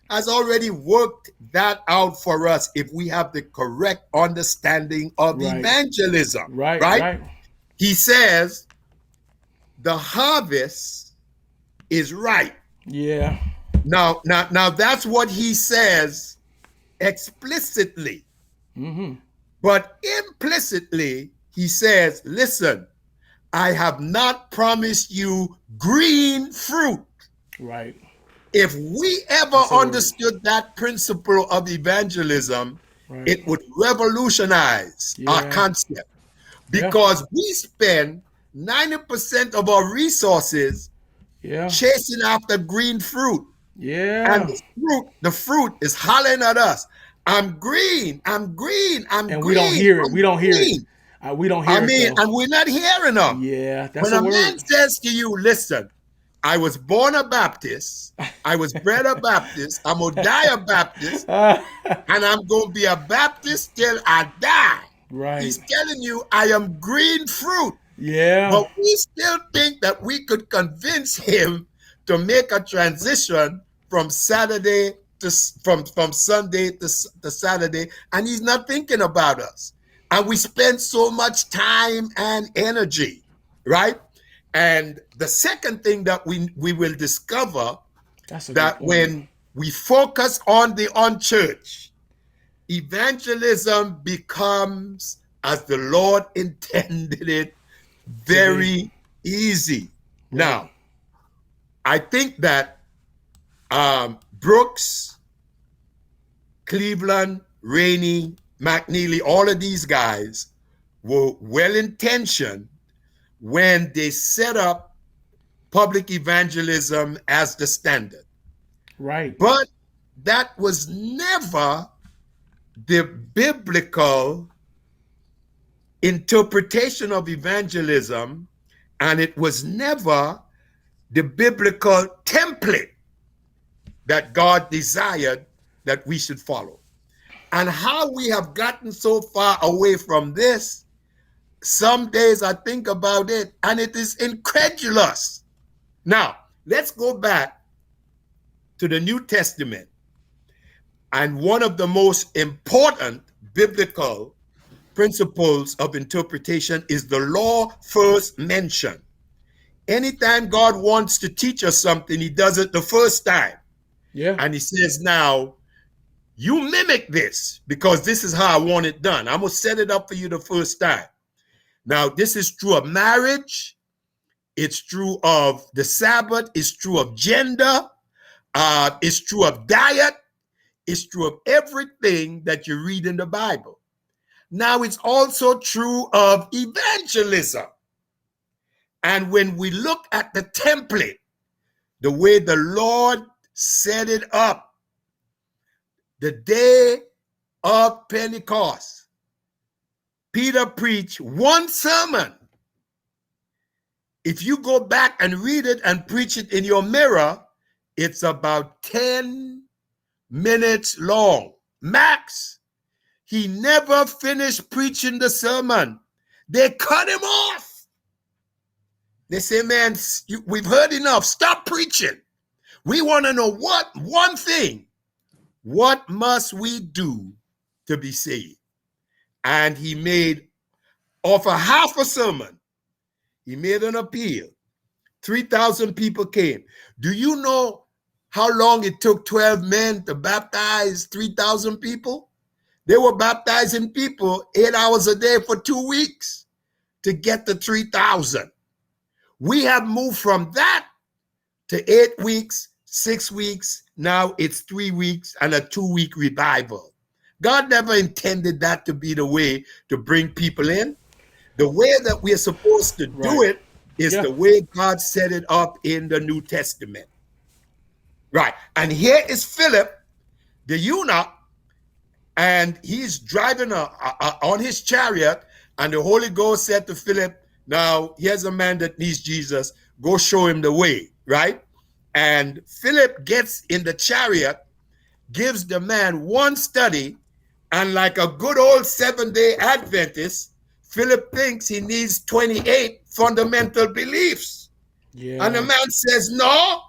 S3: has already worked that out for us if we have the correct understanding of evangelism. Right. He says the harvest is ripe.
S4: Yeah.
S3: Now that's what he says explicitly.
S4: Mm-hmm.
S3: But implicitly, he says, listen, I have not promised you green fruit.
S4: Right.
S3: If we ever understood that principle of evangelism, it would revolutionize our concept. Because we spend 90% of our resources chasing after green fruit.
S4: Yeah.
S3: And the fruit is hollering at us. I'm green. And
S4: we don't hear it. We don't hear it.
S3: And we're not hearing them.
S4: Yeah, that's
S3: when a man says to you, listen, I was born a Baptist, I was bred a Baptist, I'm going to die a Baptist, and I'm going to be a Baptist till I die.
S4: Right.
S3: He's telling you, I am green fruit.
S4: Yeah.
S3: But we still think that we could convince him to make a transition from Sunday to Saturday, and he's not thinking about us. And we spend so much time and energy, right? And the second thing that we will discover that when we focus on the unchurched, evangelism becomes, as the Lord intended it, very easy.
S4: Right.
S3: Now, I think that Brooks, Cleveland, Rainey, McNeely, all of these guys were well-intentioned when they set up public evangelism as the standard.
S4: Right.
S3: But that was never the biblical interpretation of evangelism, and it was never the biblical template that God desired that we should follow. And how we have gotten so far away from this, some days I think about it and it is incredulous. Now, let's go back to the New Testament. And one of the most important biblical principles of interpretation is the law first mentioned. Anytime God wants to teach us something, he does it the first time.
S4: Yeah.
S3: And he says, now, you mimic this because this is how I want it done. I'm going to set it up for you the first time. Now, this is true of marriage. It's true of the Sabbath. It's true of gender. It's true of diet. It's true of everything that you read in the Bible. Now, it's also true of evangelism. And when we look at the template, the way the Lord set it up, the day of Pentecost, Peter preached one sermon. If you go back and read it and preach it in your mirror, it's about 10 minutes long, max. He never finished preaching the sermon. They cut him off. They say, man, we've heard enough. Stop preaching. We want to know one thing. What must we do to be saved? And he made, off a half a sermon, he made an appeal. 3,000 people came. Do you know how long it took 12 men to baptize 3,000 people? They were baptizing people 8 hours a day for 2 weeks to get to 3,000. We have moved from that to 8 weeks, 6 weeks. Now it's 3 weeks and a 2-week revival. God never intended that to be the way to bring people in. The way that we are supposed to do it is the way God set it up in the New Testament. Right. And here is Philip, the eunuch, and he's driving on his chariot, and the Holy Ghost said to Philip, now, here's a man that needs Jesus. Go show him the way, right? And Philip gets in the chariot, gives the man one study, and like a good old Seventh-day Adventist, Philip thinks he needs 28 fundamental beliefs. Yeah. And the man says, no,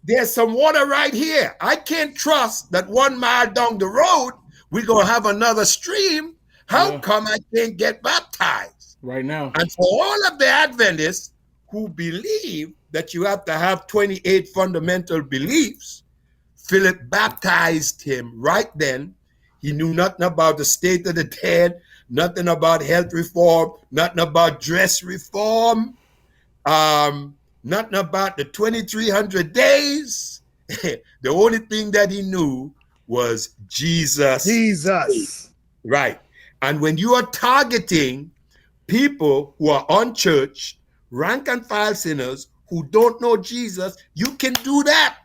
S3: there's some water right here. I can't trust that 1 mile down the road, we're going to have another stream. How come I can't get baptized?
S4: Right now.
S3: And for all of the Adventists who believe that you have to have 28 fundamental beliefs, Philip baptized him right then. He knew nothing about the state of the dead, nothing about health reform, nothing about dress reform, nothing about the 2,300 days. The only thing that he knew was Jesus.
S2: Jesus.
S3: Right. And when you are targeting people who are unchurched, rank and file sinners who don't know Jesus, you can do that.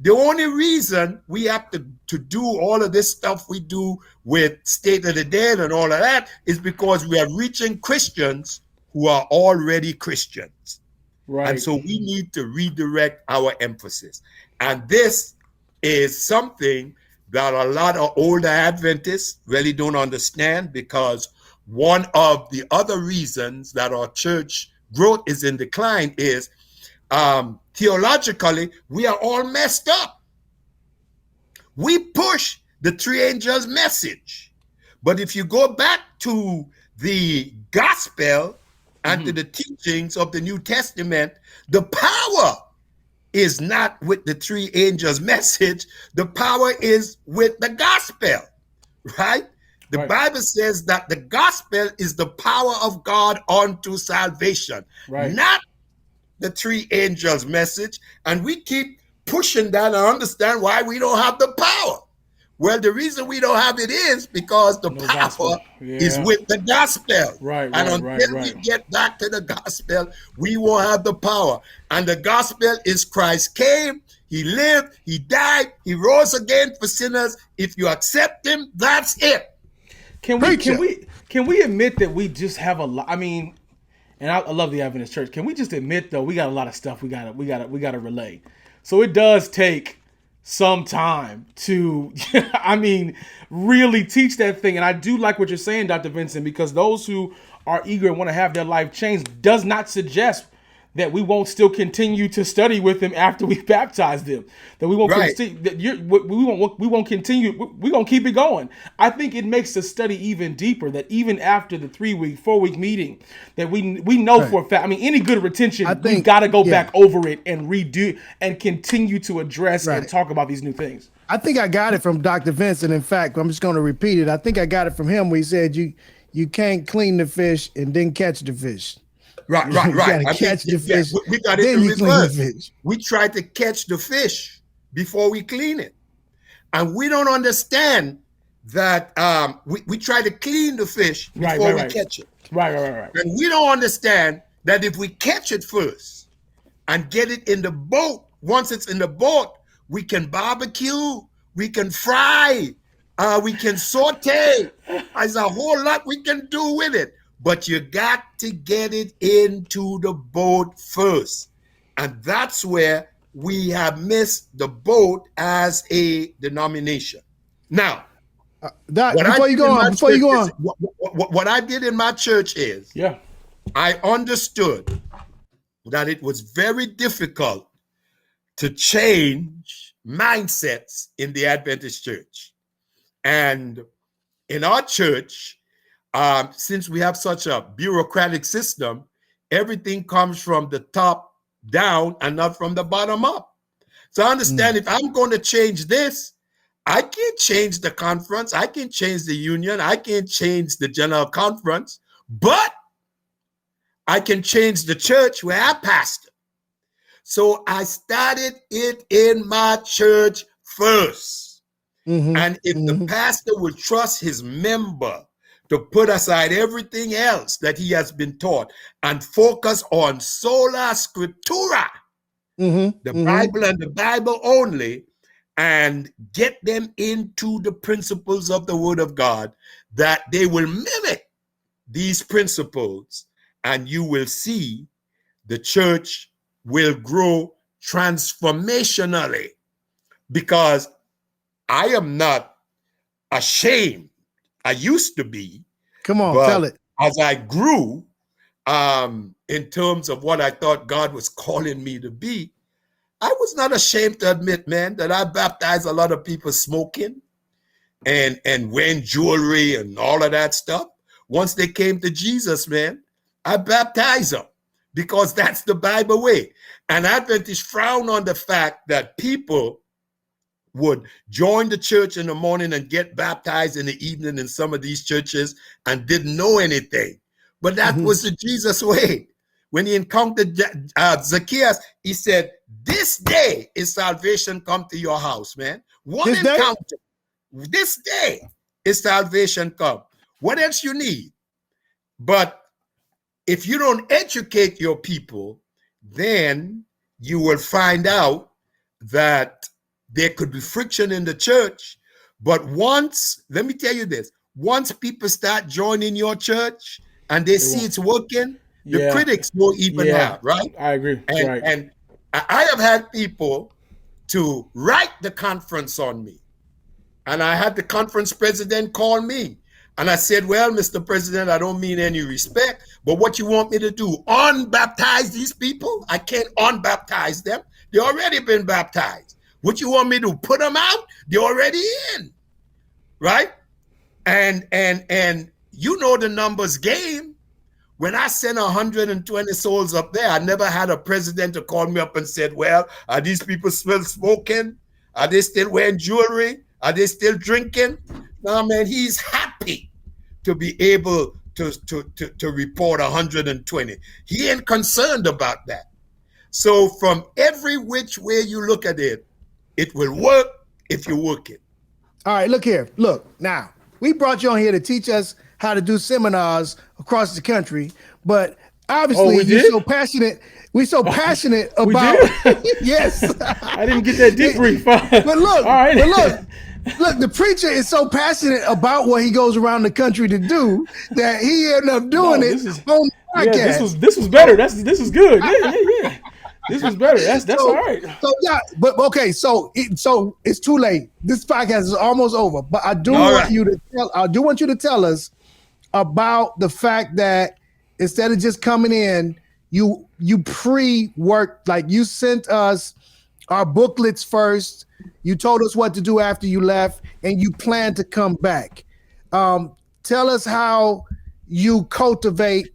S3: The only reason we have to do all of this stuff we do with State of the Dead and all of that is because we are reaching Christians who are already Christians. Right. And so we need to redirect our emphasis. And this is something that a lot of older Adventists really don't understand, because one of the other reasons that our church growth is in decline is theologically, we are all messed up. We push the 3 angels message. But if you go back to the gospel and to the teachings of the New Testament, the power is not with the 3 angels message. The power is with the gospel, right? The Bible says that the gospel is the power of God unto salvation, not the 3 angels message. And we keep pushing that and understand why we don't have the power. Well, the reason we don't have it is because the power is with the gospel. And until we get back to the gospel, we won't have the power. And the gospel is Christ came, he lived, he died, he rose again for sinners. If you accept him, that's it.
S4: Can we admit that we just have a lot? I mean, and I love the Adventist Church. Can we just admit though we got a lot of stuff we gotta relay? So it does take some time to, I mean, really teach that thing. And I do like what you're saying, Dr. Vincent, because those who are eager and want to have their life changed does not suggest that we won't still continue to study with them after we baptize them. That we won't continue. That we won't continue. We're gonna keep it going. I think it makes the study even deeper. That even after the 3-week, 4-week meeting, that we know for a fact. I mean, any good retention, we've got to go back over it and redo and continue to address and talk about these new things.
S2: I think I got it from Dr. Vincent. In fact, I'm just going to repeat it. I think I got it from him where he said you you can't clean the fish and then catch the fish.
S3: Right.
S2: You gotta catch the fish.
S3: We got it
S2: then
S3: in
S2: you clean the
S3: reverse.
S2: fish.
S3: We try to catch the fish before we clean it. And we don't understand that we try to clean the fish before we catch it.
S4: Right.
S3: And we don't understand that if we catch it first and get it in the boat, once it's in the boat, we can barbecue, we can fry, we can saute. There's a whole lot we can do with it. But you got to get it into the boat first. And that's where we have missed the boat as a denomination. Now,
S2: before you go on,
S3: what I did in my church is, I understood that it was very difficult to change mindsets in the Adventist church. And in our church, since we have such a bureaucratic system, everything comes from the top down and not from the bottom up. So I understand if I'm going to change this, I can't change the conference, I can change the union, I can't change the general conference, but I can change the church where I pastor. So I started it in my church first. And if the pastor will trust his member to put aside everything else that he has been taught and focus on sola scriptura, the Bible and the Bible only, and get them into the principles of the Word of God, that they will mimic these principles, and you will see the church will grow transformationally. Because I am not ashamed. I used to be.
S2: Come on, tell it.
S3: As I grew, in terms of what I thought God was calling me to be, I was not ashamed to admit, man, that I baptized a lot of people smoking and wearing jewelry and all of that stuff. Once they came to Jesus, man, I baptized them because that's the Bible way. And Adventists frown on the fact that people would join the church in the morning and get baptized in the evening in some of these churches and didn't know anything. But that was the Jesus way. When he encountered Zacchaeus, he said, this day is salvation come to your house, man. One encounter. This day is salvation come. What else you need? But if you don't educate your people, then you will find out that there could be friction in the church. But once, let me tell you this, once people start joining your church and they see it's working, the critics will even out, right?
S4: I agree.
S3: And I have had people to write the conference on me. And I had the conference president call me. And I said, well, Mr. President, I don't mean any respect, but what you want me to do? Unbaptize these people? I can't unbaptize them. They already been baptized. What you want me to put them out? They're already in, right? And you know the numbers game. When I sent 120 souls up there, I never had a president to call me up and said, well, are these people still smoking? Are they still wearing jewelry? Are they still drinking? No, man, he's happy to be able to report 120. He ain't concerned about that. So from every which way you look at it, it will work if you work it.
S2: All right, look here. Look, now, we brought you on here to teach us how to do seminars across the country, but obviously you're so passionate. We're so passionate about yes.
S4: I didn't get that debrief.
S2: But look, look, the preacher is so passionate about what he goes around the country to do that he ended up doing on the podcast.
S4: Yeah, this was better. This is good. Yeah. This was better. That's all right.
S2: So yeah, but okay, so it's too late. This podcast is almost over. But I do want you to tell us about the fact that instead of just coming in, you pre-worked, like you sent us our booklets first. You told us what to do after you left, and you plan to come back. Tell us how you cultivate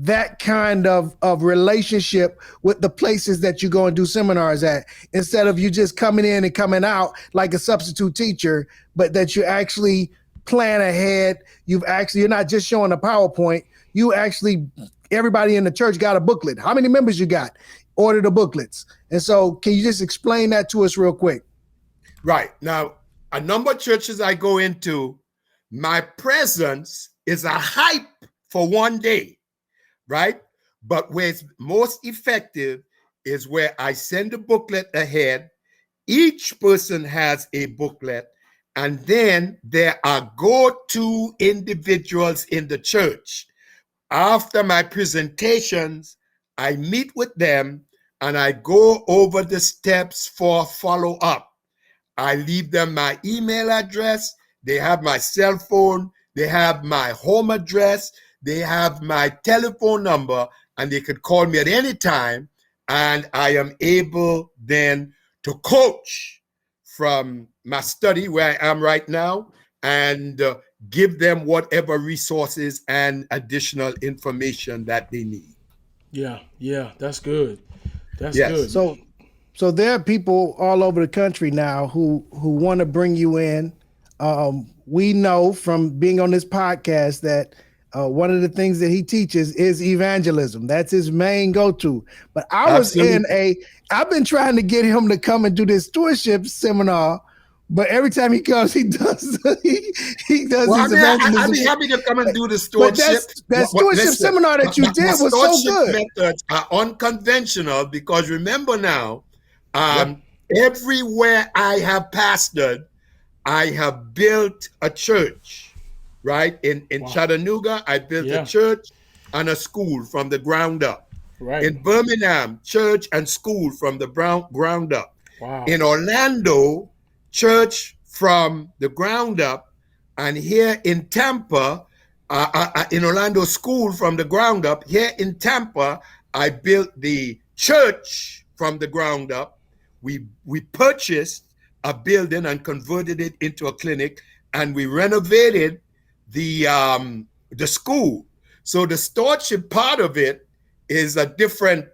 S2: that kind of relationship with the places that you go and do seminars at, instead of you just coming in and coming out like a substitute teacher, but that you actually plan ahead. You're not just showing a PowerPoint. Everybody in the church got a booklet. How many members you got? Order the booklets. And so can you just explain that to us real quick?
S3: Right. Now, a number of churches I go into, my presence is a hype for one day, right? But where it's most effective is where I send a booklet ahead. Each person has a booklet, and then there are go-to individuals in the church. After my presentations, I meet with them and I go over the steps for follow-up. I leave them my email address. They have my cell phone. They have my home address. They have my telephone number, and they could call me at any time. And I am able then to coach from my study where I am right now and give them whatever resources and additional information that they need.
S4: Yeah, that's good. That's good.
S2: So there are people all over the country now who want to bring you in. We know from being on this podcast that one of the things that he teaches is evangelism. That's his main go-to. But I've been trying to get him to come and do this stewardship seminar, but every time he comes, he does evangelism.
S3: I'd be happy to come and do the stewardship.
S2: That stewardship seminar that you did was so good.
S3: Methods are unconventional because remember now, everywhere I have pastored, I have built a church. Right? In Chattanooga, I built a church and a school from the ground up.
S4: Right.
S3: In Birmingham, church and school from the ground up.
S4: Wow.
S3: In Orlando, church from the ground up. And here in Tampa, in Orlando, school from the ground up. Here in Tampa, I built the church from the ground up. We purchased a building and converted it into a clinic, and we renovated the school. So the stewardship part of it is a different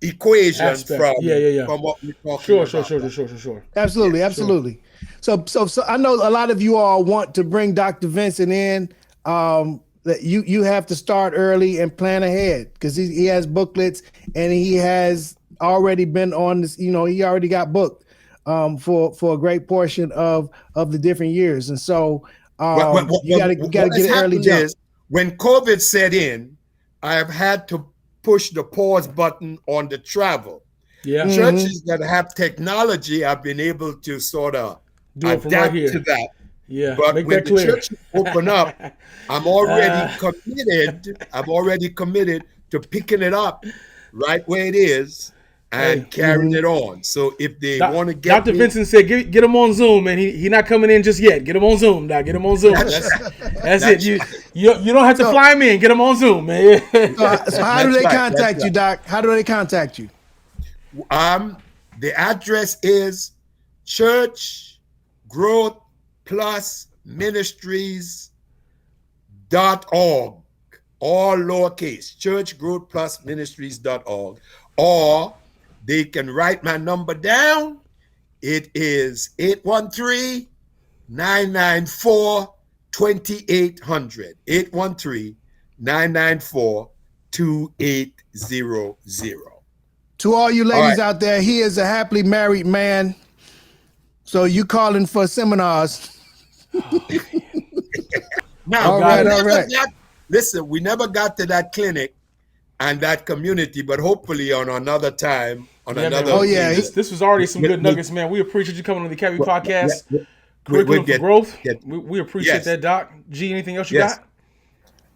S3: equation
S4: Aspect.
S3: from what we're talking about.
S4: Sure.
S2: Absolutely. So I know a lot of you all want to bring Dr. Vincent in. That you have to start early and plan ahead because he has booklets and he has already been on this. He already got booked for a great portion of the different years, and so. You got to get an early jump.
S3: When COVID set in, I have had to push the pause button on the travel.
S4: Yeah,
S3: churches that have technology have been able to sort of adapt to that.
S4: Yeah,
S3: but when the churches open up, I'm already committed. I'm already committed to picking it up right where it is and carrying it on. So if they want to get
S4: Dr. Vincent said, get him on Zoom, and he not coming in just yet. Get him on Zoom, Doc. Get him on Zoom. That's it. You don't have to fly him in. Get him on Zoom, man.
S2: So how do they contact you, Doc? How do they contact you?
S3: The address is Church Growth Plus Ministries.org. All lowercase. Church Growth Plus Ministries.org. Or they can write my number down. It is 813-994-2800. 813-994-2800.
S2: To all you ladies out there, he is a happily married man. So you calling for seminars.
S3: Now,
S2: all right.
S3: Listen, we never got to that clinic and that community, but hopefully on another time,
S4: this was already some good nuggets, man. We appreciate you coming on the Academy Podcast. Curriculum for Growth. We appreciate that, Doc. G, anything else you got?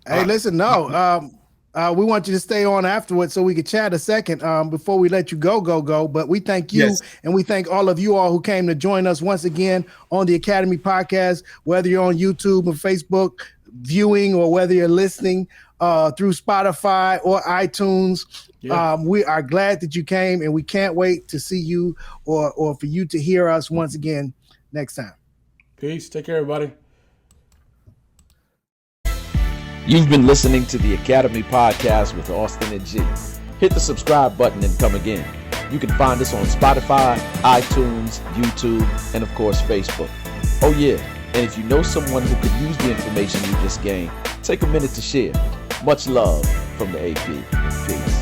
S2: Hey, listen, no. We want you to stay on afterwards so we can chat a second before we let you go. But we thank you, and we thank all of you all who came to join us once again on the Academy Podcast, whether you're on YouTube or Facebook viewing or whether you're listening through Spotify or iTunes. We are glad that you came, and we can't wait to see you or for you to hear us once again next time.
S4: Peace. Take care, everybody.
S5: You've been listening to the Academy Podcast with Austin and G. Hit the subscribe button and come again. You can find us on Spotify, iTunes, YouTube, and of course, Facebook. Oh yeah, And if you know someone who could use the information you just gained, take a minute to share. Much love from the AP. Peace.